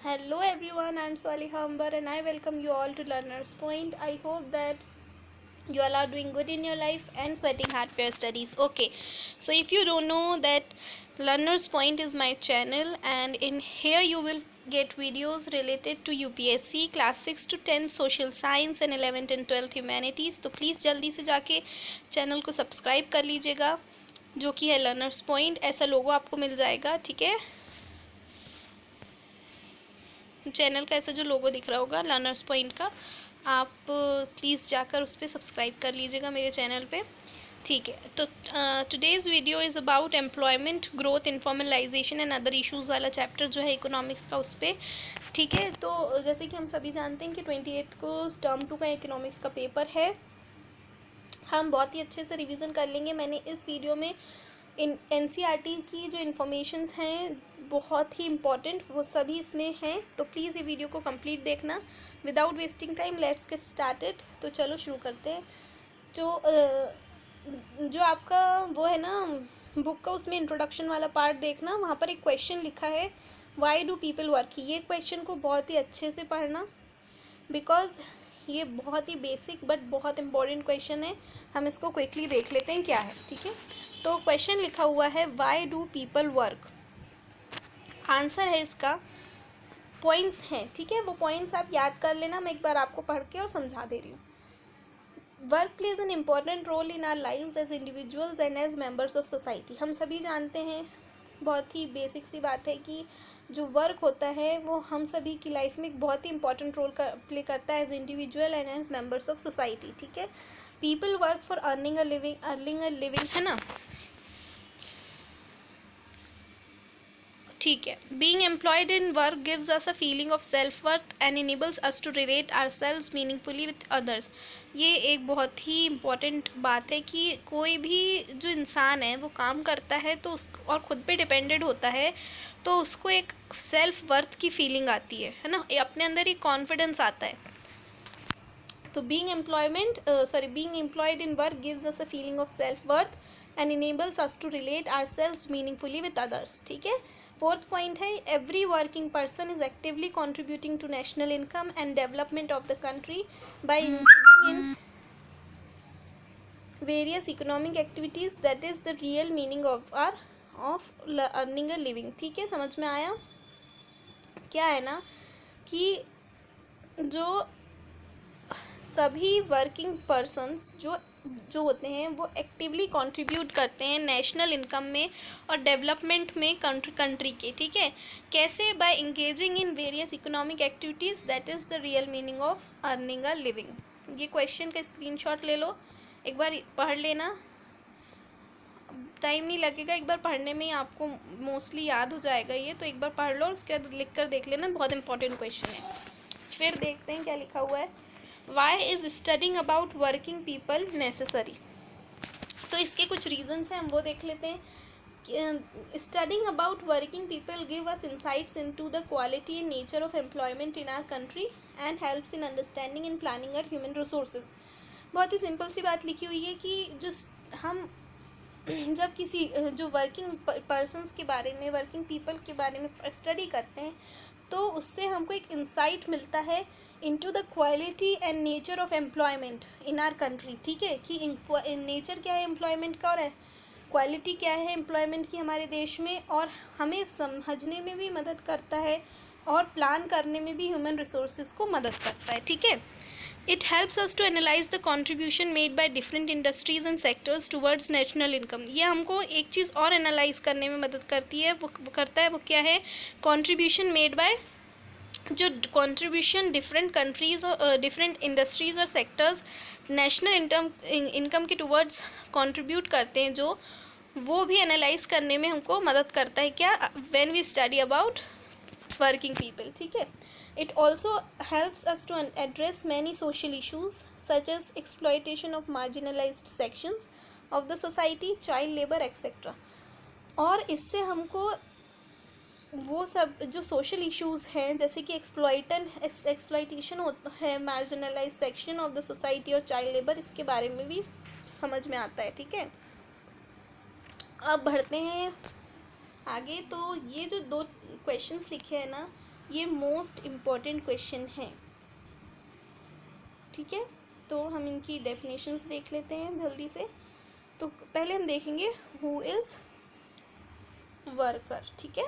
Hello everyone, I'm Swaliha Ambar and I welcome you all to Learner's Point. I hope that you all are doing good in your life and sweating hard for your studies. Okay, so if you don't know that Learner's Point is my channel, and in here you will get videos related to UPSC class 6 to 10 social science and 11th and 12th humanities. तो please जल्दी से जाके channel को subscribe कर लीजिएगा, जो कि है लर्नर्स पॉइंट। ऐसा लोगो आपको मिल जाएगा, ठीक है। चैनल का ऐसा जो लोगो दिख रहा होगा लर्नर्स पॉइंट का, आप प्लीज़ जाकर उस पर सब्सक्राइब कर लीजिएगा मेरे चैनल पे, ठीक है। तो today's video is about employment growth informalisation and other issues वाला चैप्टर जो है इकोनॉमिक्स का, उस पर, ठीक है। तो जैसे कि हम सभी जानते हैं कि 28 को टर्म 2 का इकोनॉमिक्स का पेपर है। हम बहुत ही अच्छे से रिवीजन कर लेंगे। मैंने इस वीडियो में इन एनसीईआरटी की जो इन्फॉर्मेशंस हैं बहुत ही इम्पॉर्टेंट, वो सभी इसमें हैं। तो प्लीज़ ये वीडियो को कंप्लीट देखना। Without wasting time let's get started. तो चलो शुरू करते हैं। जो आपका वो है ना बुक का, उसमें इंट्रोडक्शन वाला पार्ट देखना, वहाँ पर एक क्वेश्चन लिखा है, वाई डू पीपल वर्क। ये क्वेश्चन को बहुत ही अच्छे से पढ़ना, बिकॉज ये बहुत ही बेसिक बट बहुत इंपॉर्टेंट क्वेश्चन है। हम इसको क्विकली देख लेते हैं क्या है, ठीक है। तो क्वेश्चन लिखा हुआ है, why do people work. Answer है इसका, पॉइंट्स हैं, ठीक है। वो पॉइंट्स आप याद कर लेना, मैं एक बार आपको पढ़ के और समझा दे रही हूँ। Work plays an important role in our lives as individuals and as members of society. हम सभी जानते हैं, बहुत ही बेसिक सी बात है कि जो वर्क होता है वो हम सभी की लाइफ में एक बहुत ही इंपॉर्टेंट रोल प्ले करता है as individual and as members of society, ठीक है। People work for earning a living, है ना, ठीक है। Being employed in work gives us a feeling of self worth and enables us to relate ourselves meaningfully with others. ये एक बहुत ही important बात है कि कोई भी जो इंसान है वो काम करता है तो उस और ख़ुद पे डिपेंडेड होता है, तो उसको एक सेल्फ वर्थ की फीलिंग आती है ना, अपने अंदर एक कॉन्फिडेंस आता है। तो being employed in work gives us a feeling of self worth and enables us to relate ourselves meaningfully with others, ठीक है। फोर्थ पॉइंट है, every working person is actively contributing to national income and development of the country by engaging in various economic activities. That is the real meaning of earning a living, ठीक है। समझ में आया? क्या है ना कि जो सभी वर्किंग पर्सन्स जो होते हैं वो एक्टिवली कंट्रीब्यूट करते हैं नेशनल इनकम में और डेवलपमेंट में कंट्री के, ठीक है। कैसे? By engaging in various economic activities, that is the real meaning of earning a living. ये क्वेश्चन का स्क्रीनशॉट ले लो, एक बार पढ़ लेना, टाइम नहीं लगेगा, एक बार पढ़ने में ही आपको मोस्टली याद हो जाएगा ये। तो एक बार पढ़ लो, उसके बाद लिख कर देख लेना, बहुत इंपॉर्टेंट क्वेश्चन है। फिर देखते हैं क्या लिखा हुआ है, why is studying about working people necessary. तो इसके कुछ रीजंस हैं, हम वो देख लेते हैं। Studying about working people give us insights into the quality and nature of employment in our country and helps in understanding and planning our human resources. बहुत ही सिंपल सी बात लिखी हुई है कि जो हम जब किसी जो वर्किंग पर्सनस के बारे में, वर्किंग पीपल के बारे में स्टडी करते हैं, तो उससे हमको एक इंसाइट मिलता है into the quality and nature of employment in our country, ठीक है। कि नेचर क्या है एम्प्लॉयमेंट का और क्वालिटी क्या है एम्प्लॉयमेंट की हमारे देश में, और हमें समझने में भी मदद करता है और प्लान करने में भी ह्यूमन रिसोर्सेज को मदद करता है, ठीक है। It helps us to analyze the contribution made by different industries and sectors towards national income. ये हमको एक चीज़ और एनालाइज करने में मदद करती है, वो करता है, वो क्या है, contribution made by, जो कंट्रीब्यूशन डिफरेंट कंट्रीज़ और डिफरेंट इंडस्ट्रीज़ और सेक्टर्स नेशनल इनकम के टुवर्ड्स कंट्रीब्यूट करते हैं, जो वो भी एनालाइज करने में हमको मदद करता है। क्या? When we study about working people, ठीक है। It also helps us to address many social issues such as exploitation of marginalized sections of the society, child labor, etc. और इससे हमको वो सब जो सोशल इश्यूज़ हैं, जैसे कि एक्सप्लॉइटेशन होता है marginalise section of the society और चाइल्ड लेबर, इसके बारे में भी समझ में आता है, ठीक है। अब बढ़ते हैं आगे। तो ये जो दो क्वेश्चंस लिखे हैं ना, ये मोस्ट इम्पॉर्टेंट क्वेश्चन है, ठीक है। तो हम इनकी डेफिनेशंस देख लेते हैं जल्दी से। तो पहले हम देखेंगे हु इज़ वर्कर, ठीक है।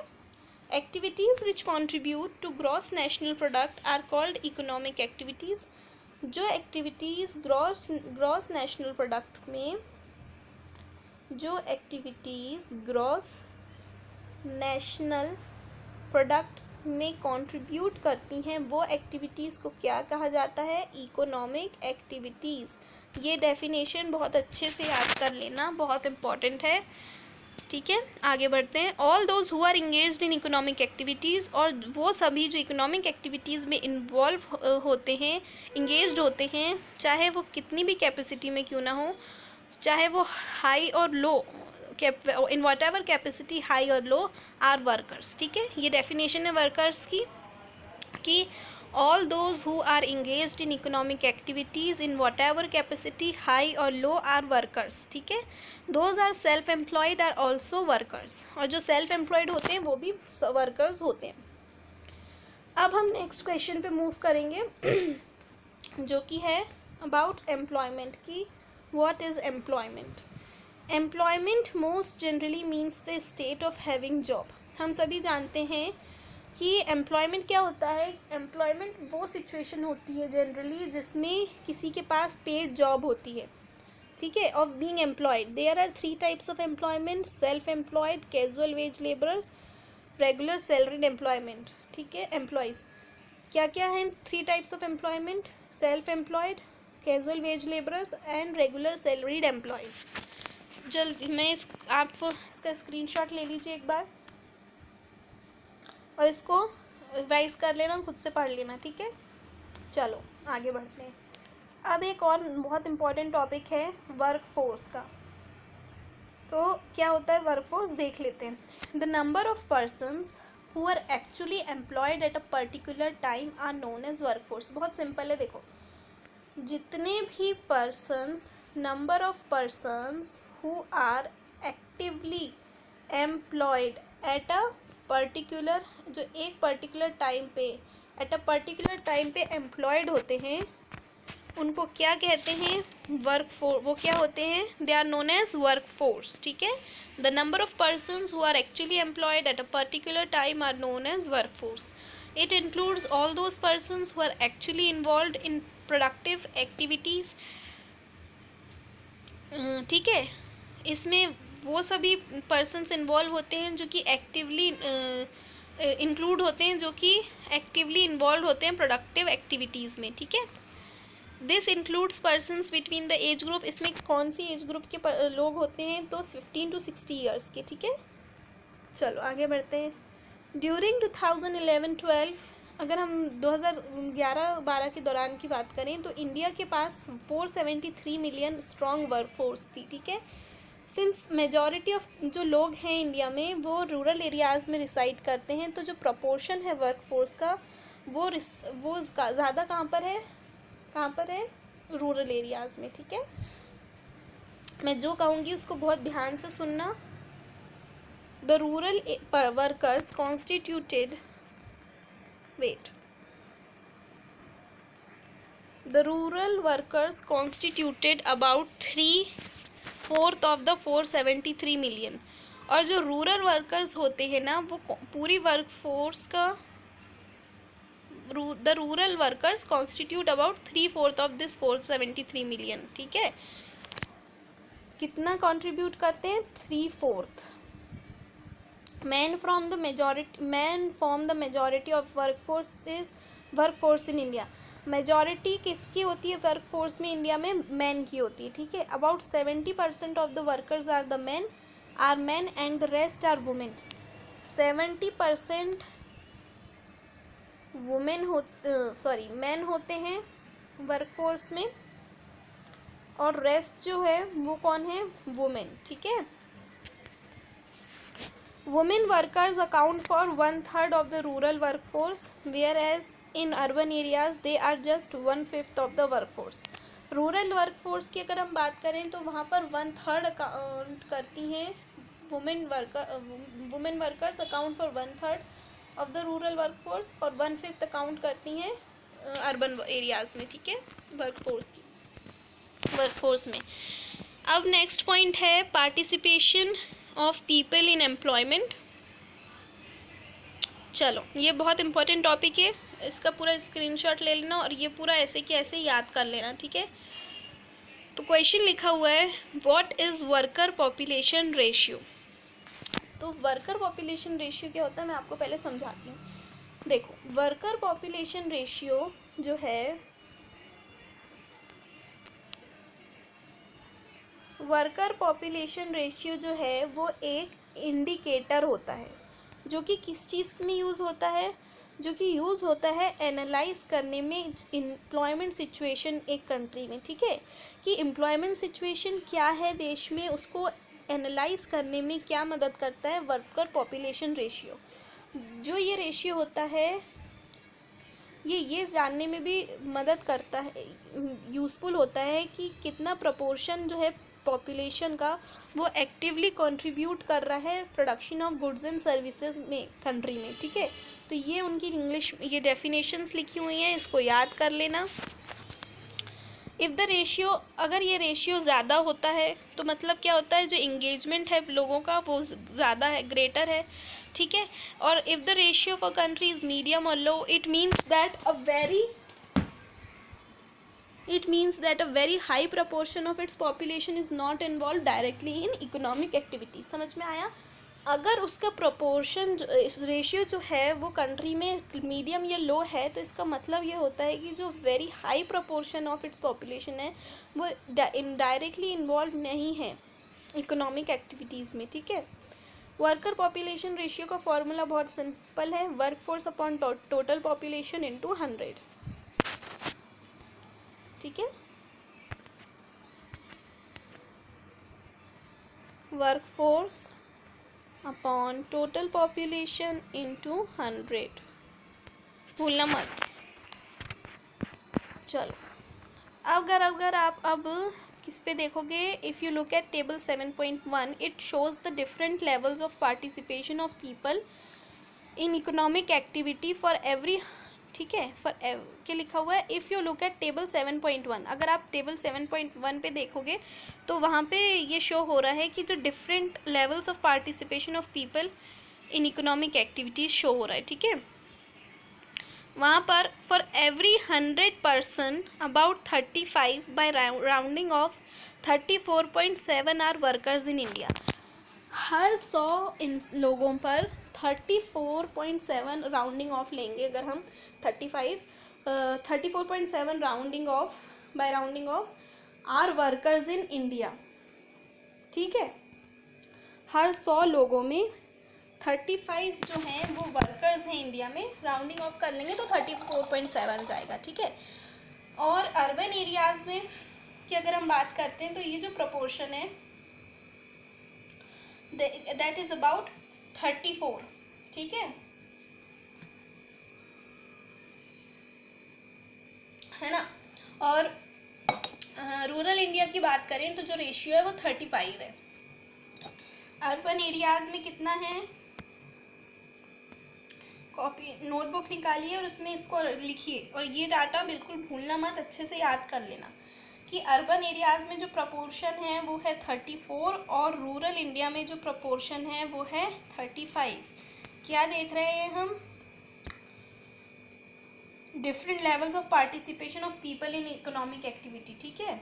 Activities which contribute to gross national product are called economic activities. जो एक्टिविटीज़ ग्रॉस नेशनल प्रोडक्ट में, जो एक्टिविटीज़ ग्रॉस नेशनल प्रोडक्ट में कंट्रीब्यूट करती हैं वो एक्टिविटीज़ को क्या कहा जाता है? Economic activities. ये डेफिनेशन बहुत अच्छे से याद कर लेना, बहुत इम्पॉर्टेंट है, ठीक है। आगे बढ़ते हैं। All those who are engaged in economic activities, और वो सभी जो इकोनॉमिक एक्टिविटीज़ में इन्वॉल्व होते हैं, इंगेज्ड होते हैं, चाहे वो कितनी भी कैपेसिटी में क्यों ना हो, चाहे वो हाई और low, in whatever capacity high और लो, आर वर्कर्स, ठीक है। ये डेफिनेशन है वर्कर्स की कि all those who are engaged in economic activities in whatever capacity high और लो आर वर्कर्स, ठीक है। Those are self employed are also workers, और जो सेल्फ एम्प्लॉयड होते हैं वो भी वर्कर्स होते हैं। अब हम नेक्स्ट क्वेश्चन पे मूव करेंगे जो कि है अबाउट एम्प्लॉयमेंट की what is employment. Employment most generally means the state of having job. हम सभी जानते हैं कि एम्प्लॉयमेंट क्या होता है। एम्प्लॉयमेंट वो सिचुएशन होती है जनरली जिसमें किसी के पास पेड जॉब होती है, ठीक है, of being employed. There are 3 types of employment, self employed, casual wage labourers, regular salaried employment, ठीक है। एम्प्लॉयज़ क्या क्या हैं? 3 types of employment, self employed, casual wage labourers and regular salaried employees. जल्दी मैं आप इसका स्क्रीनशॉट ले लीजिए एक बार और इसको रिवाइज कर लेना, खुद से पढ़ लेना, ठीक है। चलो आगे बढ़ते हैं। अब एक और बहुत इम्पॉर्टेंट टॉपिक है वर्क फोर्स का। तो क्या होता है वर्क फोर्स, देख लेते हैं। The number of persons who are actually employed at a particular time are known as work force. बहुत सिंपल है, देखो, जितने भी persons, number of persons who are actively employed at a particular, जो एक पर्टिकुलर टाइम पे, at a particular time पे employed होते हैं, उनको क्या कहते हैं? Work force. वो क्या होते हैं? They are known as work force, ठीक है। The number of persons who are actually employed at a particular time are known as work force. It includes all those persons who are actually involved in productive activities, ठीक है। इसमें वो सभी persons involve होते हैं जो कि actively include होते हैं, जो कि एक्टिवली इन्वॉल्व होते हैं प्रोडक्टिव एक्टिविटीज़ में, ठीक है। This includes persons between the age group. इसमें कौन सी एज ग्रुप के लोग होते हैं? तो 15 to 60 ईयर्स के, ठीक है। चलो आगे बढ़ते हैं। ड्यूरिंग 2011-12, अगर हम 2011-12 के दौरान की बात करें तो इंडिया के पास 473 मिलियन स्ट्रॉन्ग वर्क फोर्स थी, ठीक है। सिंस मेजॉरिटी ऑफ जो लोग हैं इंडिया में वो रूरल एरियाज़ में रिसाइड करते हैं, तो जो प्रपोर्शन है वर्क फोर्स का वो ज़्यादा कहाँ पर है? रूरल एरियाज़ में, ठीक है। मैं जो कहूँगी उसको बहुत ध्यान से सुनना। The rural workers constituted the rural workers constituted about 3/4 of the 473 million। और जो रूरल वर्कर्स होते हैं ना वो पूरी वर्क फोर्स का, the rural workers constitute about 3/4 of this 473 million, ठीक है। कितना कंट्रीब्यूट करते हैं? 3/4। Man form the majority of work force in India. Majority किसकी होती है वर्क फोर्स में इंडिया में? मैन की होती है, ठीक है। About 70% of the workers are man and the rest are women. 70% man होते हैं वर्क फोर्स में, और रेस्ट जो है वो कौन है? वुमेन, ठीक है। Women workers account for 1/3 of the rural work force, whereas in urban areas they are just 1/5 of the work force. Rural work force की अगर हम बात करें तो वहाँ पर 1/3 अकाउंट करती हैं women workers account for 1/3, of the rural workforce और 1/5 अकाउंट करती हैं अर्बन एरियाज़ में, ठीक है, वर्कफोर्स में। अब नेक्स्ट पॉइंट है participation of people in employment. चलो ये बहुत इंपॉर्टेंट टॉपिक है, इसका पूरा स्क्रीनशॉट ले लेना और ये पूरा ऐसे कि ऐसे याद कर लेना, ठीक है। तो क्वेश्चन लिखा हुआ है what is worker population ratio. तो वर्कर पॉपुलेशन रेशियो क्या होता है मैं आपको पहले समझाती हूँ। देखो वर्कर पॉपुलेशन रेशियो जो है, वर्कर पॉपुलेशन रेशियो जो है वो एक इंडिकेटर होता है जो कि किस चीज़ में यूज़ होता है, जो कि यूज़ होता है एनालाइज करने में एम्प्लॉयमेंट सिचुएशन एक कंट्री में, ठीक है, कि एम्प्लॉयमेंट सिचुएशन क्या है देश में, उसको एनालाइज करने में क्या मदद करता है वर्कर पॉपुलेशन रेशियो। जो ये रेशियो होता है ये जानने में भी मदद करता है, यूज़फुल होता है कि कितना प्रपोर्शन जो है पॉपुलेशन का वो एक्टिवली कंट्रीब्यूट कर रहा है production of goods and services में कंट्री में, ठीक है। तो ये उनकी इंग्लिश ये डेफिनेशंस लिखी हुई हैं, इसको याद कर लेना। इफ़ द रेशियो, अगर ये रेशियो ज़्यादा होता है तो मतलब क्या होता है, जो इंगेजमेंट है लोगों का वो ज़्यादा है, ग्रेटर है, ठीक है। और if the ratio for country is medium और low, it means that a very high proportion of its population is not involved directly in economic activities। समझ में आया। अगर उसका प्रोपोर्शन रेशियो जो है वो कंट्री में मीडियम या लो है तो इसका मतलब ये होता है कि जो very high proportion of its population है वो इनडायरेक्टली इन्वॉल्व नहीं है इकोनॉमिक एक्टिविटीज़ में, ठीक है। वर्कर पॉपुलेशन रेशियो का फॉर्मूला बहुत सिंपल है, work force upon total population into 100, ठीक है। Work force upon total population into 100, भूलना मत। चलो अगर आप अब किस पे देखोगे, if you look at table 7.1 it shows the different levels of participation of people in economic activity for every, ठीक है, फॉर क्या लिखा हुआ है, if you look at table 7.1, अगर आप टेबल 7.1 पे देखोगे तो वहाँ पे ये शो हो रहा है कि जो different levels of participation of people in economic activities show हो रहा है, ठीक है। वहाँ पर for every 100% about 35 by rounding off 34.7 are workers in India. हर 100 इन लोगों पर 34.7 राउंडिंग ऑफ लेंगे, अगर हम 34.7 rounding off by rounding off are workers in India, ठीक है। हर 100 लोगों में 35 जो हैं वो वर्कर्स हैं इंडिया में, राउंडिंग ऑफ कर लेंगे तो 34.7 जाएगा, ठीक है। और अर्बन एरियाज़ में की अगर हम बात करते हैं तो ये जो प्रपोर्शन है दैट इज़ अबाउट 34, ठीक है ना। और रूरल इंडिया की बात करें तो जो रेशियो है वो 35 है। अर्बन एरियाज़ में कितना है, कॉपी नोटबुक निकालिए और उसमें इसको लिखिए, और ये डाटा बिल्कुल भूलना मत, अच्छे से याद कर लेना कि अर्बन एरियाज़ में जो प्रपोर्शन है वो है 34 और रूरल इंडिया में जो प्रपोर्शन है वो है 35। क्या देख रहे हैं हम, different levels of participation of people in economic activity, ठीक है।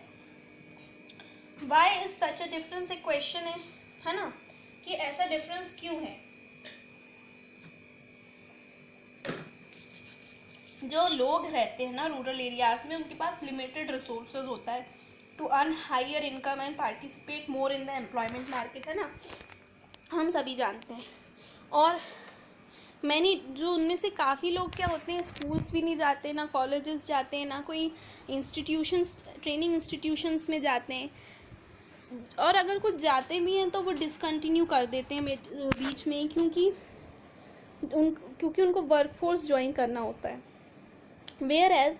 Why is such a difference, एक क्वेश्चन है ना, कि ऐसा डिफरेंस क्यों है। जो लोग रहते हैं ना रूरल एरियाज़ में उनके पास लिमिटेड रिसोर्सेज होता है to earn higher income and participate more in the employment market, है ना, हम सभी जानते हैं। और मैंने जो उनमें से काफ़ी लोग क्या होते हैं, स्कूल्स भी नहीं जाते, ना कॉलेजेस जाते हैं, ना कोई इंस्टीट्यूशंस ट्रेनिंग इंस्टीट्यूशंस में जाते हैं, और अगर कुछ जाते भी हैं तो वो डिसकंटिन्यू कर देते हैं बीच में, क्योंकि उनको वर्कफोर्स ज्वाइन करना होता है। Whereas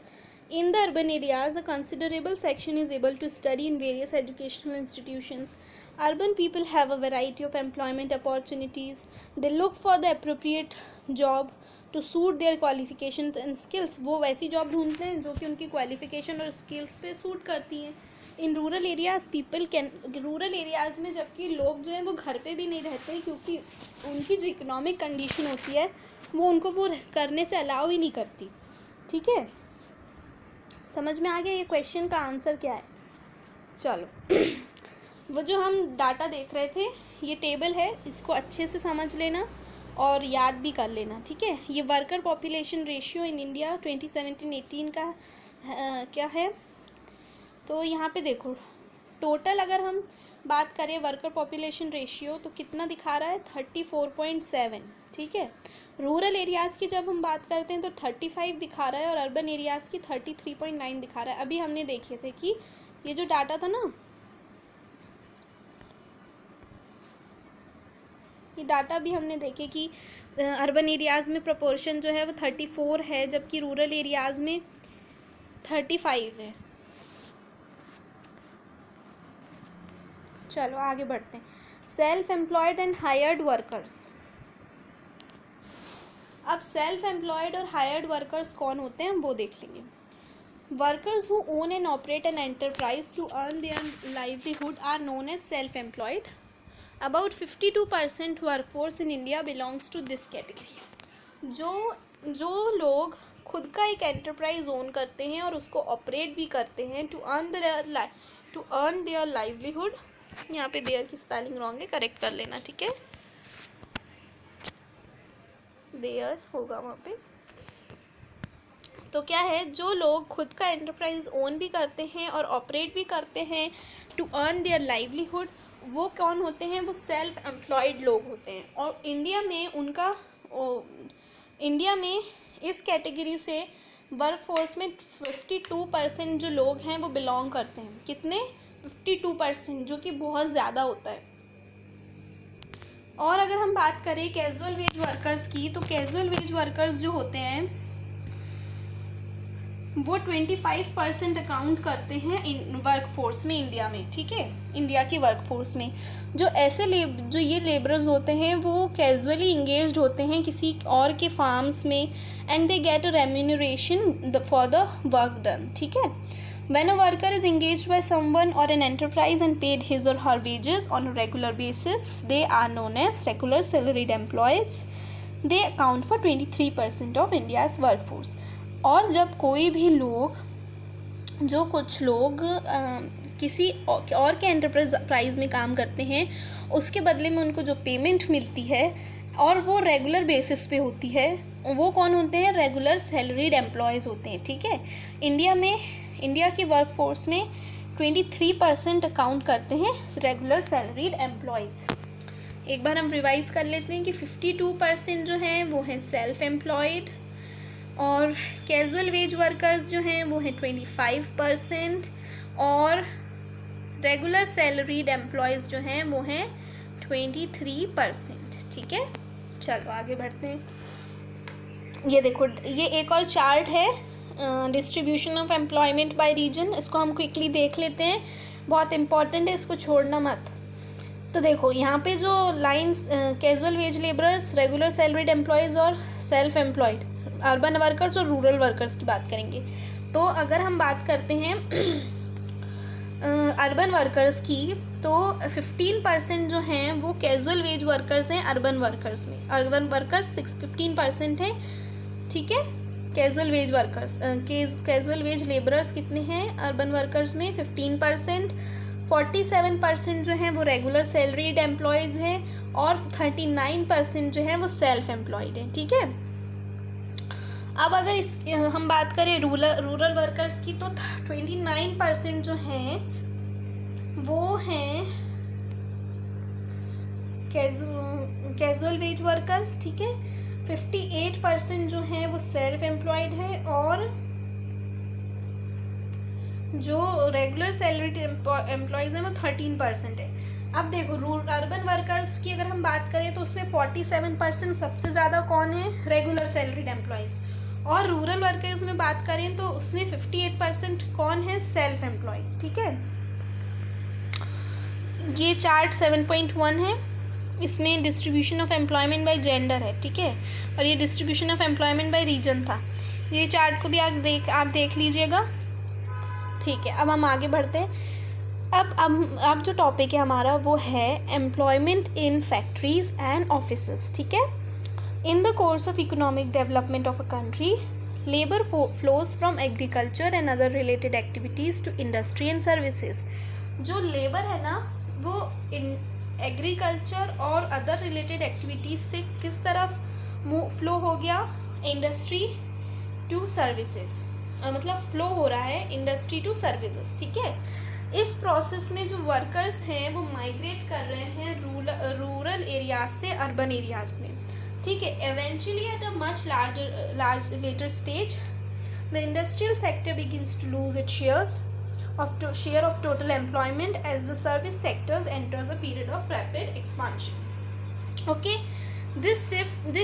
in the urban areas, a considerable section is able to study in various educational institutions. Urban people have a variety of employment opportunities. They look for the appropriate job to suit their qualification and skills, वो वैसी job ढूंढते हैं जो कि उनकी qualification और skills पे suit करती हैं। In rural areas people can, rural areas में जबकि लोग जो हैं वो घर पे भी नहीं रहते क्योंकि उनकी जो इकोनॉमिक कंडीशन होती है वो उनको वो करने से अलाउ ही नहीं करती। ठीक है, समझ में आ गया ये क्वेश्चन का आंसर क्या है? चलो वो जो हम डाटा देख रहे थे, ये टेबल है, इसको अच्छे से समझ लेना और याद भी कर लेना। ठीक है, ये worker population ratio in India 2017-18 का क्या है। तो यहाँ पे देखो टोटल अगर हम बात करें वर्कर पॉपुलेशन रेशियो तो कितना दिखा रहा है, 34.7। ठीक है, रूरल एरियाज़ की जब हम बात करते हैं तो 35 दिखा रहा है और अर्बन एरियाज़ की 33.9 दिखा रहा है। अभी हमने देखे थे कि ये जो डाटा था ना, ये डाटा भी हमने देखे कि अर्बन एरियाज़ में प्रोपोर्शन जो है वो 34 है जबकि रूरल एरियाज़ में 35 है। चलो आगे बढ़ते हैं। Self employed and hired workers. अब सेल्फ एम्प्लॉयड और हायर्ड वर्कर्स कौन होते हैं वो देख लेंगे। Workers who own and operate an enterprise to earn their livelihood are known as self employed. About 52% workforce in India belongs to this category. जो लोग खुद का एक एंटरप्राइज ओन करते हैं और उसको ऑपरेट भी करते हैं टू अर्न देयर लाइवलीहुड, यहाँ पे देयर की स्पेलिंग रॉन्ग है, करेक्ट कर लेना। ठीक है, देयर होगा वहाँ पे। तो क्या है, जो लोग खुद का एंटरप्राइज ओन भी करते हैं और ऑपरेट भी करते हैं टू अर्न देयर लाइवलीहुड, वो कौन होते हैं, वो सेल्फ एम्प्लॉयड लोग होते हैं। और इंडिया में इस कैटेगरी से वर्कफोर्स में 52% जो लोग हैं वो बिलोंग करते हैं। कितने? 52%, जो कि बहुत ज़्यादा होता है। और अगर हम बात करें कैजुअल वेज वर्कर्स की, तो कैजुअल वेज वर्कर्स जो होते हैं वो 25% अकाउंट करते हैं वर्कफोर्स में इंडिया में। ठीक है, इंडिया की वर्कफोर्स में जो ये लेबरर्स होते हैं वो कैजुअली इंगेज्ड होते हैं किसी और के फार्म्स में and they get a remuneration for the work done. ठीक है, when a worker is engaged by someone or an enterprise and paid his or her wages on a regular basis, they are known as regular salaried employees. They account for 23% of India's workforce. और जब कोई भी लोग, जो कुछ लोग किसी और के एंटरप्राइज में काम करते हैं, उसके बदले में उनको जो पेमेंट मिलती है और वो रेगुलर बेसिस पे होती है, वो कौन होते हैं, रेगुलर सैलरीड एम्प्लॉयज़ होते हैं। ठीक है, इंडिया की वर्कफोर्स में 23% अकाउंट करते हैं रेगुलर सैलरीड एम्प्लॉयज़। एक बार हम रिवाइज कर लेते हैं कि 52% जो हैं वो हैं सेल्फ एम्प्लॉयड और कैजुअल वेज वर्कर्स जो हैं वो हैं 25% और रेगुलर सैलरीड एम्प्लॉयज़ जो हैं वो हैं 23%। ठीक है, चलो आगे बढ़ते हैं। ये देखो, ये एक और चार्ट है distribution of employment by region, इसको हम क्विकली देख लेते हैं, बहुत इंपॉर्टेंट है, इसको छोड़ना मत। तो देखो यहाँ पे जो lines casual wage labourers, regular salaried employees और सेल्फ एम्प्लॉयड, अर्बन वर्कर्स और रूरल वर्कर्स की बात करेंगे। तो अगर हम बात करते हैं अर्बन वर्कर्स की, तो 15% जो हैं वो कैजुअल वेज वर्कर्स हैं अर्बन वर्कर्स में। अर्बन वर्कर्स 15% हैं। ठीक है, casual wage workers, casual wage labourers कितने हैं अर्बन वर्कर्स में? 15%। 47% जो हैं वो रेगुलर सैलरीड एम्प्लॉयज़ हैं और 39% जो हैं वो सेल्फ एम्प्लॉयड हैं। ठीक है, अब अगर हम बात करें रूरल वर्कर्स की, तो 29% जो हैं वो हैं कैजुअल वेज वर्कर्स। ठीक है, 58% जो हैं वो सेल्फ एम्प्लॉयड है और जो रेगुलर सैलरीड एम्प्लॉयज़ हैं वो 13% है। अब देखो अर्बन वर्कर्स की अगर हम बात करें तो उसमें 47% सबसे ज़्यादा कौन है? Regular salaried employees. और रूरल वर्कर्स में बात करें तो उसमें 58% कौन है? Self employed. ठीक है, ये चार्ट 7.1 है इसमें distribution of employment by gender है, ठीक है, और ये distribution of employment by region था। ये चार्ट को भी आप देख लीजिएगा, ठीक है। अब हम आगे बढ़ते हैं। अब जो टॉपिक है हमारा वो है employment in factories and offices, ठीक है। In the course of economic development of a country, labour flows from agriculture and other related activities to industry and services. जो लेबर है ना वो एग्रीकल्चर और अदर रिलेटेड एक्टिविटीज़ से किस तरफ फ्लो हो गया, इंडस्ट्री टू सर्विसेज, मतलब फ्लो हो रहा है इंडस्ट्री टू सर्विसेज, ठीक है। इस प्रोसेस में जो वर्कर्स हैं वो माइग्रेट कर रहे हैं रूरल एरियाज से अर्बन एरियाज में, ठीक है। Eventually at a much large later stage the industrial sector begins to lose its share of total employment as the service sectors enters a period of rapid expansion. Okay, this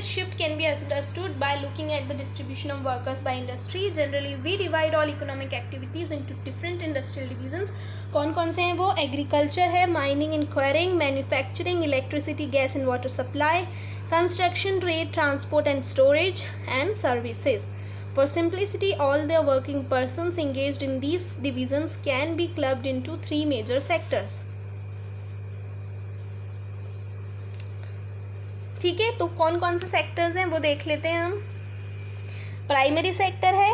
shift can be understood by looking at the distribution of workers by industry. Generally we divide all economic activities into different industrial divisions. कौन कौन से हैं वो? Agriculture है, mining and enquiring, manufacturing, electricity, gas and water supply, construction, trade, transport and storage and services. For simplicity, all the working persons engaged in these divisions can be clubbed into 3 major sectors. ठीक है, तो कौन कौन से sectors हैं वो देख लेते हैं हम. प्राइमरी सेक्टर है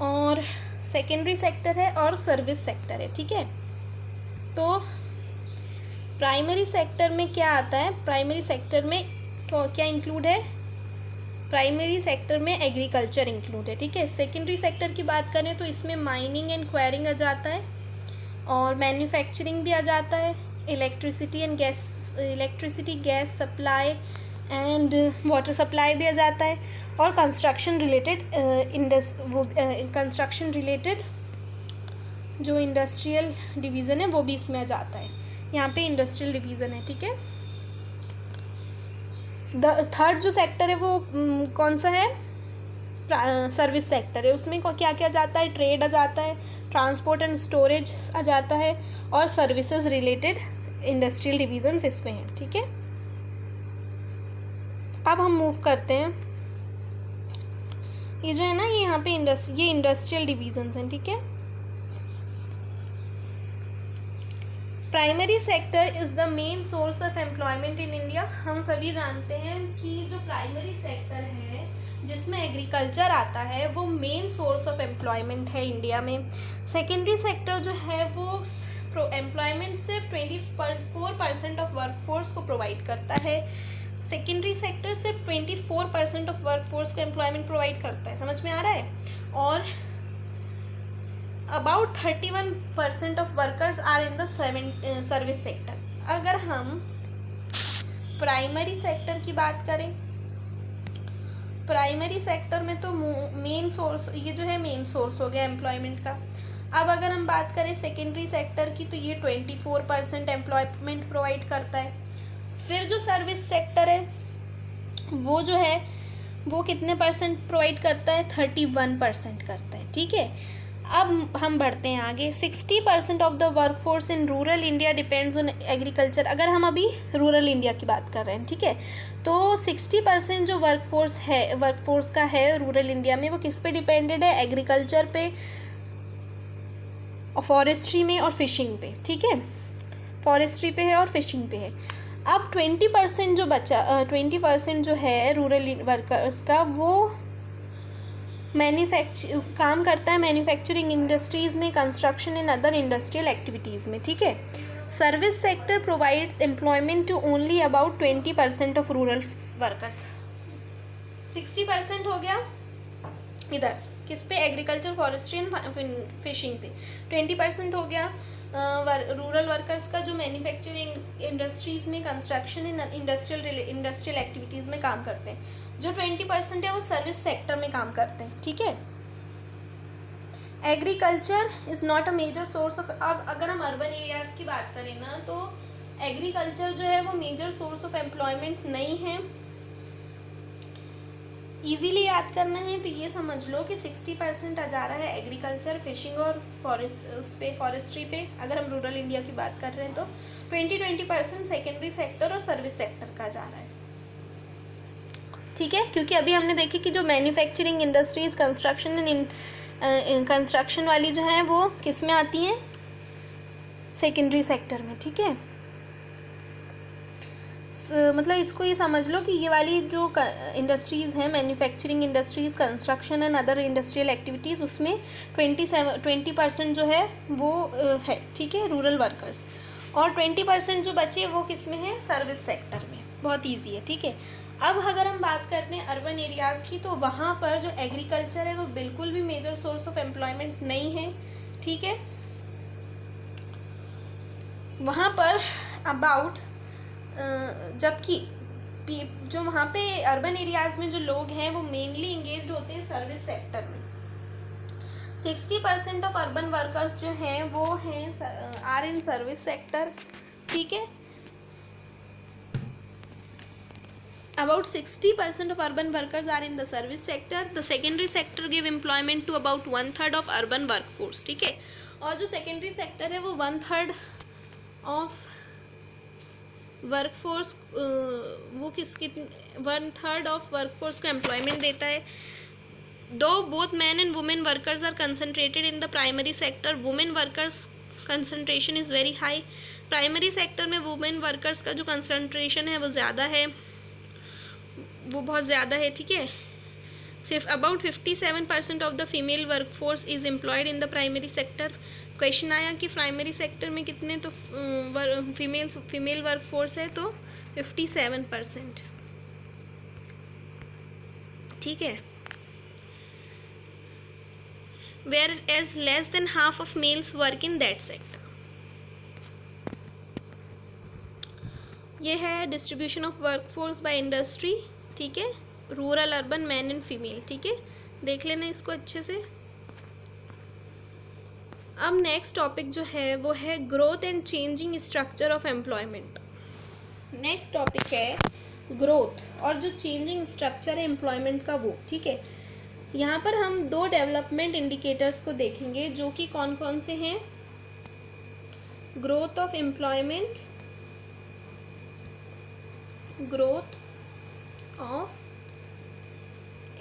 और सेकेंडरी सेक्टर है और सर्विस सेक्टर है, ठीक है. तो प्राइमरी सेक्टर में क्या आता है? प्राइमरी सेक्टर में क्या इंक्लूड है? प्राइमरी सेक्टर में एग्रीकल्चर इंक्लूड है, ठीक है. सेकेंडरी सेक्टर की बात करें तो इसमें माइनिंग एंड क्वायरिंग आ जाता है और मैन्युफैक्चरिंग भी आ जाता है, electricity gas supply and water supply भी आ जाता है, और कंस्ट्रक्शन रिलेटेड जो इंडस्ट्रियल डिवीज़न है वो भी इसमें आ जाता है. यहाँ पे इंडस्ट्रियल डिवीज़न है, ठीक है. थर्ड जो सेक्टर है वो कौन सा है? सर्विस सेक्टर है. उसमें क्या क्या जाता है? ट्रेड आ जाता है, ट्रांसपोर्ट एंड स्टोरेज आ जाता है, और सर्विसेज रिलेटेड इंडस्ट्रियल डिवीजन्स इसमें हैं, ठीक है. अब हम मूव करते हैं. ये जो है ना, ये यहाँ पे ये इंडस्ट्रियल डिवीजन्स हैं, ठीक है. Primary sector is the main source of employment in India. हम सभी जानते हैं कि जो प्राइमरी सेक्टर है जिसमें एग्रीकल्चर आता है वो मेन सोर्स ऑफ एम्प्लॉयमेंट है इंडिया में. सेकेंडरी सेक्टर जो है वो एम्प्लॉयमेंट सिर्फ 24% ऑफ वर्कफोर्स को प्रोवाइड करता है. सेकेंडरी सेक्टर सिर्फ 24% ऑफ वर्कफोर्स को एम्प्लॉयमेंट प्रोवाइड करता है. समझ में आ रहा है? और about 31% of workers are in the service sector. अगर हम प्राइमरी सेक्टर की बात करें, प्राइमरी सेक्टर में तो मेन सोर्स, ये जो है मेन सोर्स हो गया एम्प्लॉयमेंट का. अब अगर हम बात करें सेकेंडरी सेक्टर की तो ये 24% एम्प्लॉयमेंट प्रोवाइड करता है. फिर जो सर्विस सेक्टर है वो जो है वो कितने परसेंट प्रोवाइड करता है? 31% करता है, ठीक है. अब हम बढ़ते हैं आगे. 60% of the workforce in rural India depends on agriculture. अगर हम अभी रूरल इंडिया की बात कर रहे हैं, ठीक है, तो 60% जो वर्कफोर्स का है रूरल इंडिया में वो किस पे डिपेंडेड है? एग्रीकल्चर पे, और फॉरेस्ट्री में और फिशिंग पे, ठीक है. फॉरेस्ट्री पे है और फिशिंग पे है. अब 20% जो बचा 20% जो है रूरल वर्कर्स का वो काम करता है मैन्युफैक्चरिंग इंडस्ट्रीज़ में, construction and other industrial activities में, ठीक है. Service sector provides employment to only about 20% of rural workers. 60% हो गया इधर किस पे? एग्रीकल्चर, फॉरेस्ट्री एंड फिशिंग पे. 20% हो गया रूरल वर्कर्स का जो मैन्युफैक्चरिंग इंडस्ट्रीज़ में, कंस्ट्रक्शन एंड इंडस्ट्रियल एक्टिविटीज़ में काम करते हैं. जो 20% है वो सर्विस सेक्टर में काम करते हैं, ठीक है. Agriculture is not a major source of. अब अगर हम अर्बन एरियाज़ की बात करें ना तो एग्रीकल्चर जो है वो मेजर सोर्स ऑफ एम्प्लॉयमेंट नहीं है. इजीली याद करना है तो ये समझ लो कि 60% जा रहा है एग्रीकल्चर, फिशिंग और फॉरेस्ट, उस पे फॉरेस्ट्री पे, अगर हम रूरल इंडिया की बात कर रहे हैं तो 20% सेकेंडरी सेक्टर और सर्विस सेक्टर का जा रहा है, ठीक है। क्योंकि अभी हमने देखी कि जो मैन्युफैक्चरिंग इंडस्ट्रीज, कंस्ट्रक्शन वाली जो हैं वो किस में आती हैं, सेकेंडरी सेक्टर में, ठीक है। मतलब इसको ये समझ लो कि ये वाली जो इंडस्ट्रीज़ हैं, manufacturing industries, construction and other industrial activities, उसमें 20% जो है वो है, ठीक है, रूरल वर्कर्स, और 20% जो बचे वो किस में है, सर्विस सेक्टर में। बहुत ईजी है, ठीक है। अब अगर हम बात करते हैं अर्बन एरियाज़ की, तो वहाँ पर जो एग्रीकल्चर है वो बिल्कुल भी मेजर सोर्स ऑफ एम्प्लॉयमेंट नहीं है, ठीक है। वहाँ पर अबाउट जबकि जो वहाँ पे अर्बन एरियाज़ में जो लोग हैं वो मेनली इंगेज्ड होते हैं सर्विस सेक्टर में। 60% ऑफ अर्बन वर्कर्स जो हैं वो हैं आर इन सर्विस सेक्टर, ठीक है। About 60% of urban workers are in the service sector. The secondary sector give employment to about 1/3 of urban workforce, ठीक है। और जो secondary sector है वो 1/3 of वर्कफोर्स, वो किसकी 1/3 ऑफ वर्कफोर्स को एम्प्लॉयमेंट देता है। दो both man and women workers are concentrated in the primary sector, women workers concentration is very high. Primary sector में वुमेन वर्कर्स का जो कंसनट्रेशन है वो ज़्यादा है, वो बहुत ज़्यादा है, ठीक है। About 57% of the female workforce is employed in the primary sector. Question आया कि प्राइमरी सेक्टर में कितने, तो फीमेल वर्कफोर्स है तो 57%, ठीक है। Whereas less than half of males work in that sector. ये है distribution of workforce by industry, ठीक है, rural, urban, man and female, ठीक है। देख लेना इसको अच्छे से। अब नेक्स्ट टॉपिक जो है वो है growth and changing structure of employment. Next topic है ग्रोथ और जो चेंजिंग स्ट्रक्चर है एम्प्लॉयमेंट का वो, ठीक है। यहाँ पर हम दो डेवलपमेंट इंडिकेटर्स को देखेंगे जो कि कौन कौन से हैं, growth of employment, growth of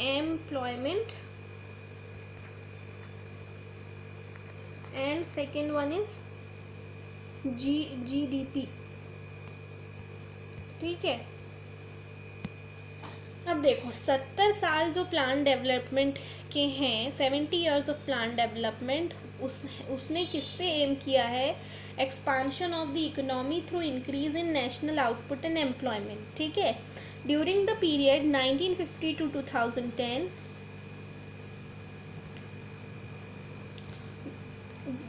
employment, and second one is GDP, ठीक है। अब देखो 70 साल जो प्लान डेवलपमेंट के हैं, 70 ईयर्स ऑफ प्लान डेवलपमेंट, उसने किस पे एम किया है, expansion of the economy through increase in national output and employment, ठीक है। During the period 1950 to 2010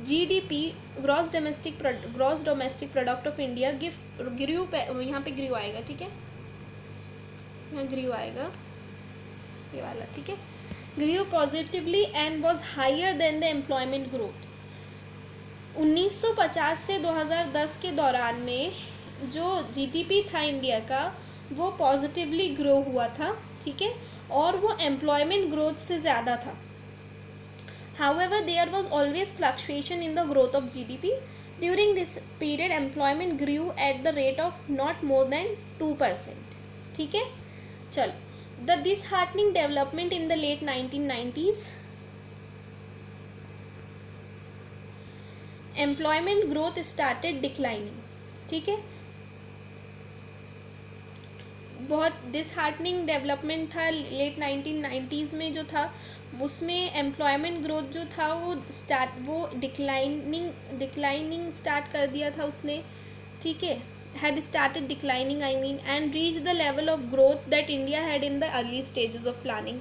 GDP gross domestic product of India grew, यहाँ पे ग्रीव आएगा, ठीक है, यहाँ ग्रीव आएगा ये वाला, ठीक है। Grew positively and was higher than the employment growth. 1950 से 2010 के दौरान में जो GDP था इंडिया का वो पॉजिटिवली ग्रो हुआ था, ठीक है, और वो एम्प्लॉयमेंट ग्रोथ से ज़्यादा था। However, there was always fluctuation in the growth of GDP. During this period, employment grew at the rate of not more than 2%. ठीक है, चलो। The disheartening development in the late 1990s, employment growth started declining, ठीक है। बहुत disheartening development था late 1990s में जो था, उसमें एम्प्लॉयमेंट ग्रोथ जो था वो डिक्लाइनिंग स्टार्ट कर दिया था उसने, ठीक है, had started declining and reached the level of growth that India had in the early stages of planning.